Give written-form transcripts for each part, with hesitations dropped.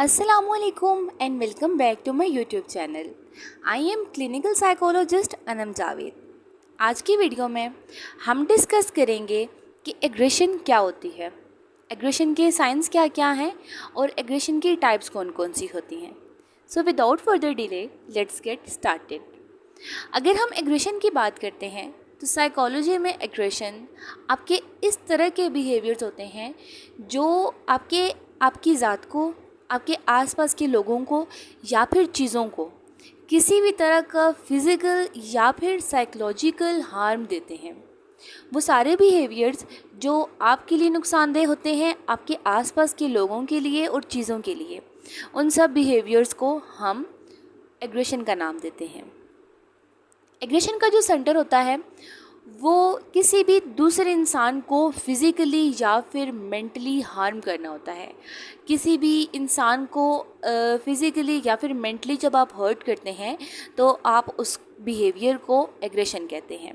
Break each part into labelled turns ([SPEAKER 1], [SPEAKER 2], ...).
[SPEAKER 1] Assalamualaikum and welcome back to my YouTube channel. I am clinical psychologist Anam Javed. आज की video में हम discuss करेंगे कि एग्रेशन क्या होती है, एग्रेशन के साइंस क्या क्या हैं और एग्रेशन की टाइप्स कौन कौन सी होती हैं. So without further delay let's get started. अगर हम एग्रेशन की बात करते हैं तो साइकोलॉजी में एग्रेशन आपके इस तरह के बिहेवियर्स होते हैं जो आपकी ज़ात को, आपके आसपास के लोगों को या फिर चीज़ों को किसी भी तरह का फिज़िकल या फिर साइकोलॉजिकल हार्म देते हैं. वो सारे बिहेवियर्स जो आपके लिए नुकसानदेह होते हैं, आपके आसपास के लोगों के लिए और चीज़ों के लिए, उन सब बिहेवियर्स को हम एग्रेशन का नाम देते हैं. एग्रेशन का जो सेंटर होता है वो किसी भी दूसरे इंसान को फिज़िकली या फिर मेंटली हार्म करना होता है. किसी भी इंसान को फिज़िकली या फिर मेंटली जब आप हर्ट करते हैं तो आप उस बिहेवियर को एग्रेशन कहते हैं.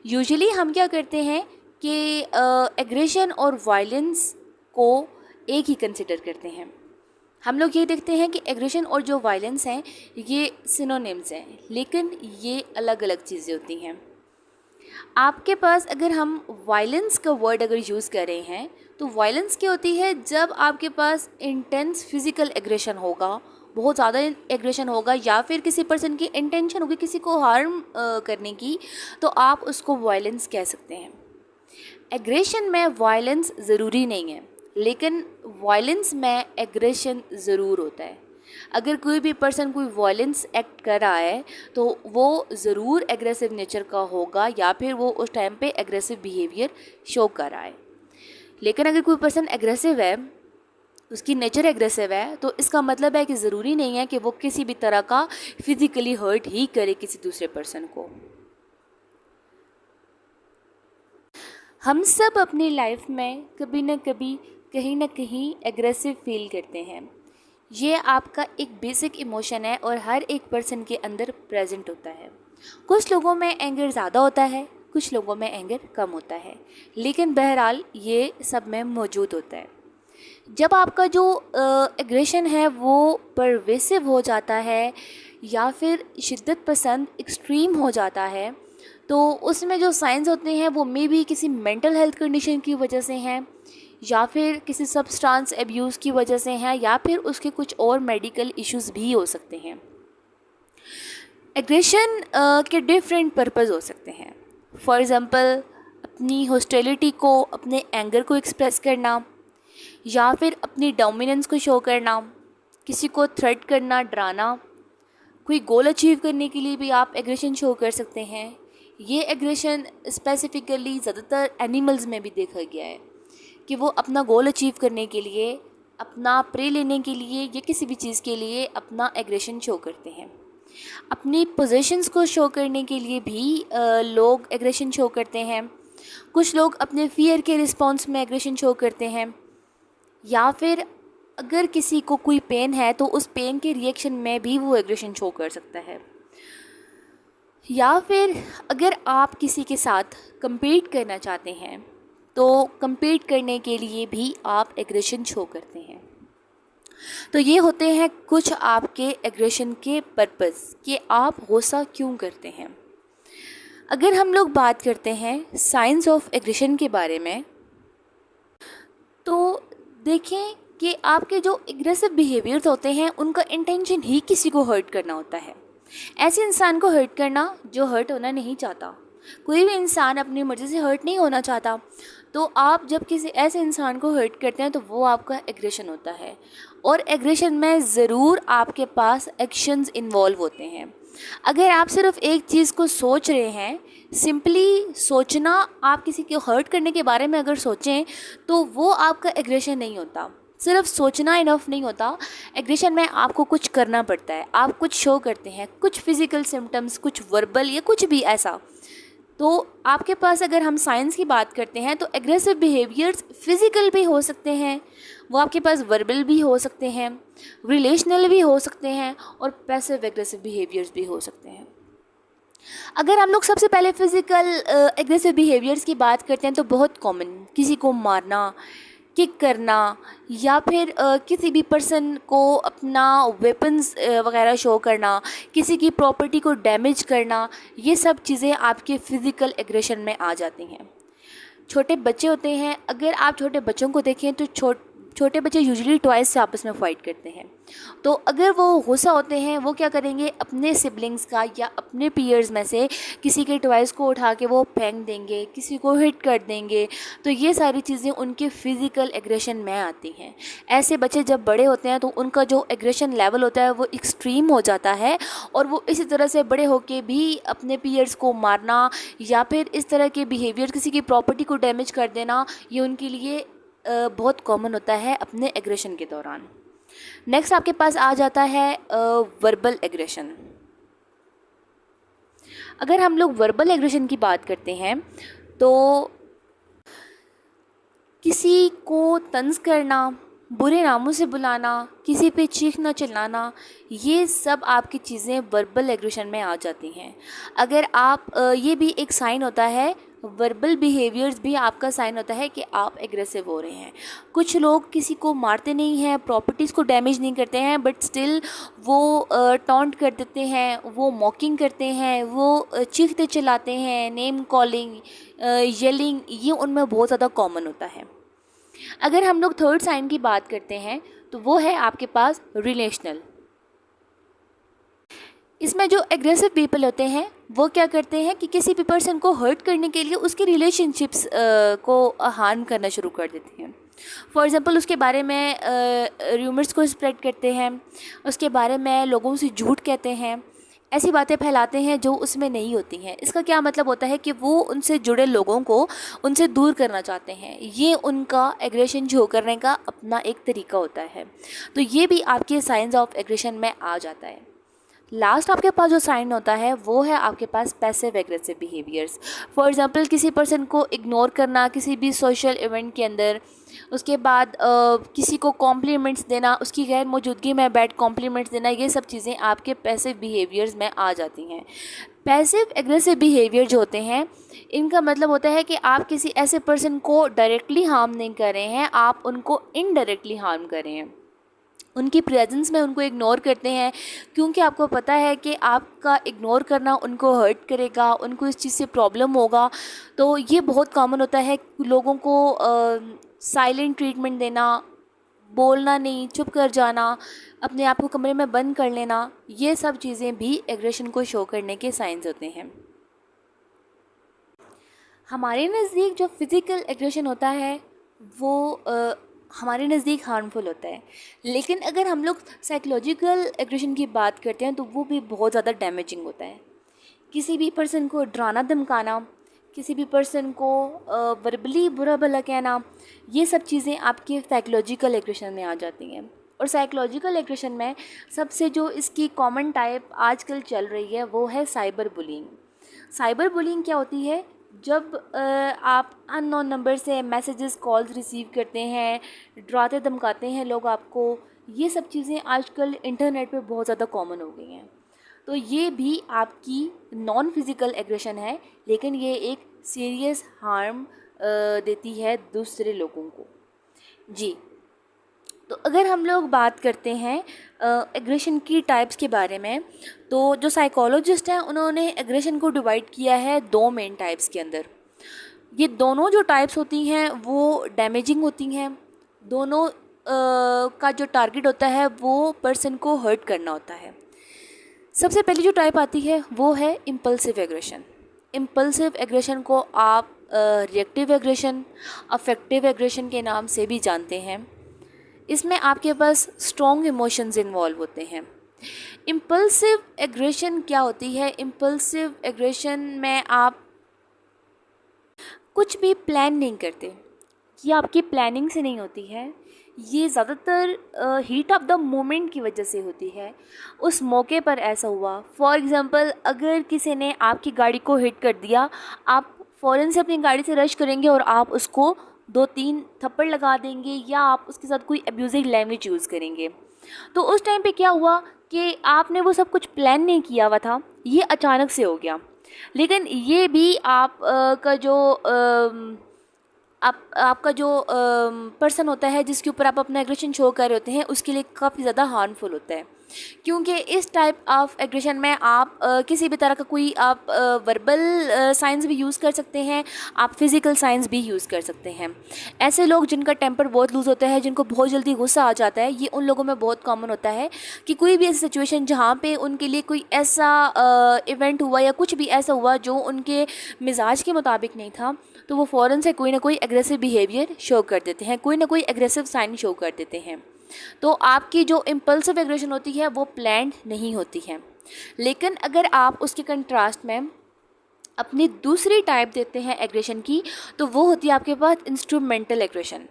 [SPEAKER 1] यूजुअली हम क्या करते हैं कि एग्रेशन और वायलेंस को एक ही कंसिडर करते हैं. हम लोग ये देखते हैं कि एग्रेशन और जो वायलेंस हैं ये सिनोनिम्स हैं, लेकिन ये अलग अलग चीज़ें होती हैं. आपके पास अगर हम वायलेंस का वर्ड अगर यूज़ कर रहे हैं तो वायलेंस क्या होती है, जब आपके पास इंटेंस फिज़िकल एग्रेशन होगा, बहुत ज़्यादा एग्रेशन होगा या फिर किसी पर्सन की इंटेंशन होगी किसी को हार्म करने की, तो आप उसको वायलेंस कह सकते हैं. एग्रेशन में वायलेंस ज़रूरी नहीं है, लेकिन वायलेंस में एग्रेशन ज़रूर होता है. अगर कोई भी पर्सन कोई वायलेंस एक्ट कर रहा है तो वो ज़रूर एग्रेसिव नेचर का होगा या फिर वो उस टाइम पे एग्रेसिव बिहेवियर शो कर रहा है. लेकिन अगर कोई पर्सन एग्रेसिव है, उसकी नेचर एग्रेसिव है, तो इसका मतलब है कि ज़रूरी नहीं है कि वो किसी भी तरह का फिज़िकली हर्ट ही करे किसी दूसरे पर्सन को. हम सब अपनी लाइफ में कभी ना कभी कहीं ना कहीं एग्रेसिव फील करते हैं. ये आपका एक बेसिक इमोशन है और हर एक पर्सन के अंदर प्रेजेंट होता है. कुछ लोगों में एंगर ज़्यादा होता है, कुछ लोगों में एंगर कम होता है, लेकिन बहरहाल ये सब में मौजूद होता है. जब आपका जो एग्रेशन है वो परवेसिव हो जाता है या फिर शिद्दत पसंद एक्सट्रीम हो जाता है, तो उसमें जो साइंस होते हैं वो मे बी किसी मेंटल हेल्थ कंडीशन की वजह से हैं या फिर किसी सब्सटेंस एब्यूज़ की वजह से हैं या फिर उसके कुछ और मेडिकल इश्यूज़ भी हो सकते हैं. एग्रेशन के डिफरेंट पर्पस हो सकते हैं. फॉर एग्ज़ाम्पल अपनी हॉस्टिलिटी को, अपने एंगर को एक्सप्रेस करना या फिर अपनी डोमिनेंस को शो करना, किसी को थ्रेट करना, डराना, कोई गोल अचीव करने के लिए भी आप एग्रेशन शो कर सकते हैं. ये एग्रेशन स्पेसिफिकली ज़्यादातर एनिमल्स में भी देखा गया है कि वो अपना गोल अचीव करने के लिए, अपना प्रे लेने के लिए या किसी भी चीज़ के लिए अपना एग्रेशन शो करते हैं. अपनी पोजीशंस को शो करने के लिए भी लोग एग्रेशन शो करते हैं. कुछ लोग अपने फियर के रिस्पॉन्स में एग्रेशन शो करते हैं, या फिर अगर किसी को कोई पेन है तो उस पेन के रिएक्शन में भी वो एग्रेशन शो कर सकता है. या फिर अगर आप किसी के साथ compete करना चाहते हैं तो compete करने के लिए भी आप एग्रेशन शो करते हैं. तो ये होते हैं कुछ आपके एग्रेशन के पर्पस कि आप गुस्सा क्यों करते हैं. अगर हम लोग बात करते हैं साइंस ऑफ एग्रेशन के बारे में, तो देखें कि आपके जो एग्रेसिव बिहेवियर्स होते हैं उनका इंटेंशन ही किसी को हर्ट करना होता है. ऐसे इंसान को हर्ट करना जो हर्ट होना नहीं चाहता. कोई भी इंसान अपनी मर्ज़ी से हर्ट नहीं होना चाहता, तो आप जब किसी ऐसे इंसान को हर्ट करते हैं तो वो आपका एग्रेशन होता है. और एग्रेशन में ज़रूर आपके पास एक्शंस इन्वॉल्व होते हैं. अगर आप सिर्फ एक चीज़ को सोच रहे हैं, सिंपली सोचना, आप किसी को हर्ट करने के बारे में अगर सोचें तो वो आपका एग्रेशन नहीं होता. सिर्फ सोचना इनफ नहीं होता. एग्रेशन में आपको कुछ करना पड़ता है, आप कुछ शो करते हैं, कुछ फिज़िकल सिम्टम्स, कुछ वर्बल या कुछ भी ऐसा. तो आपके पास अगर हम साइंस की बात करते हैं तो एग्रेसिव बिहेवियर्स फिज़िकल भी हो सकते हैं, वो आपके पास वर्बल भी हो सकते हैं, रिलेशनल भी हो सकते हैं और पैसिव एग्रेसिव बिहेवियर्स भी हो सकते हैं. अगर हम लोग सबसे पहले फ़िज़िकल एग्रेसिव बिहेवियर्स की बात करते हैं तो बहुत कॉमन, किसी को मारना, किक करना या फिर किसी भी पर्सन को अपना वेपन्स वगैरह शो करना, किसी की प्रॉपर्टी को डैमेज करना, ये सब चीज़ें आपके फ़िज़िकल एग्रेशन में आ जाती हैं। छोटे बच्चे होते हैं, अगर आप छोटे बच्चों को देखें तो छोटे बच्चे यूजुअली टॉयज़ से आपस में फ़ाइट करते हैं। तो अगर वो गुस्सा होते हैं, वो क्या करेंगे, अपने सिबलिंग्स का या अपने पीयर्स में से किसी के टॉयज़ को उठा के वो फेंक देंगे, किसी को हिट कर देंगे। तो ये सारी चीज़ें उनके फ़िज़िकल एग्रेशन में आती हैं। ऐसे बच्चे जब बड़े होते हैं तो उनका जो एग्रेशन लेवल होता है वो एक्सट्रीम हो जाता है, और वो इसी तरह से बड़े होके भी अपने पीयर्स को मारना या फिर इस तरह के बिहेवियर, किसी की प्रॉपर्टी को डैमेज कर देना, ये उनके लिए बहुत कॉमन होता है अपने एग्रेशन के दौरान। नेक्स्ट आपके पास आ जाता है वर्बल एग्रेशन। अगर हम लोग वर्बल एग्रेशन की बात करते हैं तो किसी को तंज करना, बुरे नामों से बुलाना, किसी पे चीखना चिल्लाना, ये सब आपकी चीज़ें वर्बल एग्रेशन में आ जाती हैं। अगर आप ये भी एक साइन होता है, वर्बल बिहेवियर्स भी आपका साइन होता है कि आप एग्रेसिव हो रहे हैं। कुछ लोग किसी को मारते नहीं हैं, प्रॉपर्टीज़ को डैमेज नहीं करते हैं, बट स्टिल वो टॉन्ट कर देते हैं, वो मॉकिंग करते हैं, वो चीखते चिल्लाते हैं, नेम कॉलिंग, येलिंग, ये उनमें बहुत ज़्यादा कॉमन होता है। अगर हम लोग थर्ड साइन की बात करते हैं तो वो है आपके पास रिलेशनल। इसमें जो एग्रेसिव पीपल होते हैं वो क्या करते हैं कि किसी भी पर्सन को हर्ट करने के लिए उसकी रिलेशनशिप्स को हार्म करना शुरू कर देते हैं। फॉर एग्ज़ाम्पल उसके बारे में र्यूमर्स को स्प्रेड करते हैं, उसके बारे में लोगों से झूठ कहते हैं, ऐसी बातें फैलाते हैं जो उसमें नहीं होती हैं। इसका क्या मतलब होता है कि वो उनसे जुड़े लोगों को उनसे दूर करना चाहते हैं। ये उनका एग्रेशन शो करने का अपना एक तरीका होता है। तो ये भी आपके साइंस ऑफ एग्रेशन में आ जाता है। लास्ट आपके पास जो साइन होता है वो है आपके पास passive aggressive behaviours. For example किसी पर्सन को इग्नोर करना किसी भी सोशल इवेंट के अंदर, उसके बाद किसी को कॉम्प्लीमेंट्स देना, उसकी गैर मौजूदगी में बैड कॉम्प्लीमेंट्स देना, ये सब चीज़ें आपके पैसिव बिहेवियर्स में आ जाती हैं। पैसिव एग्रेसिव बिहेवियर जो होते हैं इनका मतलब होता है कि आप किसी ऐसे पर्सन को डायरेक्टली हार्म नहीं कर रहे हैं, आप उनको इनडायरेक्टली हार्म कर रहे हैं। उनकी प्रेजेंस में उनको इग्नोर करते हैं क्योंकि आपको पता है कि आपका इग्नोर करना उनको हर्ट करेगा, उनको इस चीज़ से प्रॉब्लम होगा। तो ये बहुत कॉमन होता है लोगों को साइलेंट ट्रीटमेंट देना, बोलना नहीं, चुप कर जाना, अपने आप को कमरे में बंद कर लेना, ये सब चीज़ें भी एग्रेशन को शो करने के साइंस होते हैं। हमारे नज़दीक जो फिज़िकल एग्रेशन होता है वो हमारे नज़दीक हार्मफुल होता है, लेकिन अगर हम लोग साइकोलॉजिकल एग्रेशन की बात करते हैं तो वो भी बहुत ज़्यादा डैमेजिंग होता है। किसी भी पर्सन को डराना धमकाना, किसी भी पर्सन को वर्बली बुरा भला कहना, ये सब चीज़ें आपके साइकोलॉजिकल एग्रेशन में आ जाती हैं। और साइकोलॉजिकल एग्रेशन में सबसे जो इसकी कॉमन टाइप आजकल चल रही है वो है साइबर बुलिंग। साइबर बुलिंग क्या होती है? जब आप अननोन नंबर से मैसेजेस कॉल्स रिसीव करते हैं, डराते धमकाते हैं लोग आपको, ये सब चीज़ें आजकल इंटरनेट पे बहुत ज़्यादा कॉमन हो गई हैं। तो ये भी आपकी नॉन फिज़िकल एग्रेशन है, लेकिन ये एक सीरियस हार्म देती है दूसरे लोगों को। जी, तो अगर हम लोग बात करते हैं एग्रेशन की टाइप्स के बारे में, तो जो साइकोलॉजिस्ट हैं उन्होंने एग्रेशन को डिवाइड किया है दो मेन टाइप्स के अंदर। ये दोनों जो टाइप्स होती हैं वो डैमेजिंग होती हैं। दोनों का जो टारगेट होता है वो पर्सन को हर्ट करना होता है। सबसे पहली जो टाइप आती है वो है इम्पल्सिव एग्रेशन। इम्पल्सिव एग्रेशन को आप रिएक्टिव एग्रेशन, अफेक्टिव एग्रेशन के नाम से भी जानते हैं। इसमें आपके पास स्ट्रॉन्ग इमोशंस इन्वॉल्व होते हैं। इम्पल्सिव एग्रेशन क्या होती है? इम्पल्सिव एग्रेशन में आप कुछ भी प्लान नहीं करते, ये आपकी प्लानिंग से नहीं होती है, ये ज़्यादातर हीट ऑफ द मोमेंट की वजह से होती है। उस मौके पर ऐसा हुआ। फॉर एग्ज़ाम्पल, अगर किसी ने आपकी गाड़ी को हिट कर दिया, आप फ़ौरन से अपनी गाड़ी से रश करेंगे और आप उसको 2-3 थप्पड़ लगा देंगे या आप उसके साथ कोई अब्यूजिव लैंग्वेज यूज़ करेंगे। तो उस टाइम पे क्या हुआ कि आपने वो सब कुछ प्लान नहीं किया हुआ था, ये अचानक से हो गया। लेकिन ये भी आप का जो आपका जो पर्सन होता है जिसके ऊपर आप अपना एग्रेशन शो कर रहे होते हैं उसके लिए काफ़ी ज़्यादा हार्मफुल होता है, क्योंकि इस टाइप ऑफ एग्रेशन में आप किसी भी तरह का कोई आप वर्बल साइंस भी यूज़ कर सकते हैं, आप फिज़िकल साइंस भी यूज़ कर सकते हैं। ऐसे लोग जिनका टेम्पर बहुत लूज़ होता है, जिनको बहुत जल्दी गुस्सा आ जाता है, ये उन लोगों में बहुत कॉमन होता है कि कोई भी ऐसी सिचुएशन जहाँ पे उनके लिए कोई ऐसा इवेंट हुआ या कुछ भी ऐसा हुआ जो उनके मिजाज के मुताबिक नहीं था, तो वो फ़ौरन से कोई ना कोई एग्रेसिव बिहेवियर शो कर देते हैं, कोई ना कोई एग्रेसिव साइन शो कर देते हैं। तो आपकी जो इम्पल्सिव एग्रेशन होती है वो प्लान्ड नहीं होती है। लेकिन अगर आप उसके कंट्रास्ट में अपनी दूसरी टाइप देते हैं एग्रेशन की, तो वो होती है आपके पास इंस्ट्रूमेंटल एग्रेशन।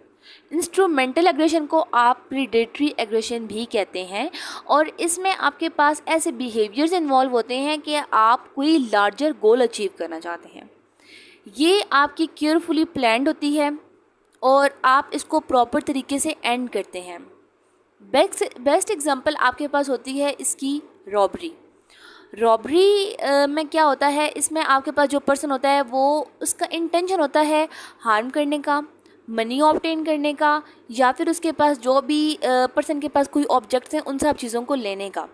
[SPEAKER 1] इंस्ट्रूमेंटल एग्रेशन को आप प्रीडेटरी एग्रेशन भी कहते हैं, और इसमें आपके पास ऐसे बिहेवियर्स इन्वॉल्व होते हैं कि आप कोई लार्जर गोल अचीव करना चाहते हैं। ये आपकी केयरफुली प्लान्ड होती है और आप इसको प्रॉपर तरीके से एंड करते हैं। बेस्ट एग्जांपल आपके पास होती है इसकी रॉबरी में क्या होता है, इसमें आपके पास जो पर्सन होता है वो उसका इंटेंशन होता है हार्म करने का, मनी ऑब्टेन करने का, या फिर उसके पास जो भी पर्सन के पास कोई ऑब्जेक्ट्स हैं उन सब चीज़ों को लेने का।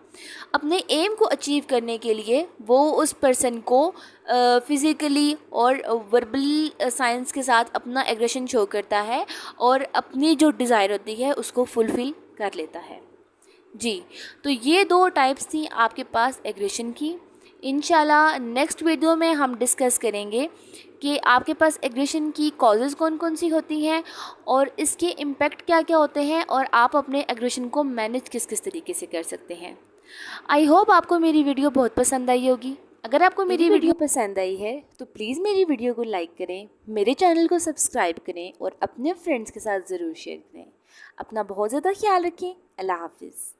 [SPEAKER 1] अपने एम को अचीव करने के लिए वो उस पर्सन को फिज़िकली और वर्बली साइंस के साथ अपना एग्रेशन शो करता है और अपनी जो डिज़ायर होती है उसको फुलफ़िल कर लेता है। जी, तो ये 2 टाइप्स थी आपके पास एग्रेशन की। इंशाल्लाह नेक्स्ट वीडियो में हम डिस्कस करेंगे कि आपके पास एग्रेशन की कॉजेज़ कौन कौन सी होती हैं और इसके इम्पैक्ट क्या क्या होते हैं, और आप अपने एग्रेशन को मैनेज किस किस तरीके से कर सकते हैं। आई होप आपको मेरी वीडियो बहुत पसंद आई होगी। अगर आपको मेरी वीडियो पसंद आई है तो प्लीज़ मेरी वीडियो को लाइक करें, मेरे चैनल को सब्सक्राइब करें और अपने फ्रेंड्स के साथ ज़रूर शेयर करें। अपना बहुत ज़्यादा ख्याल रखें। अल्लाह हाफिज़।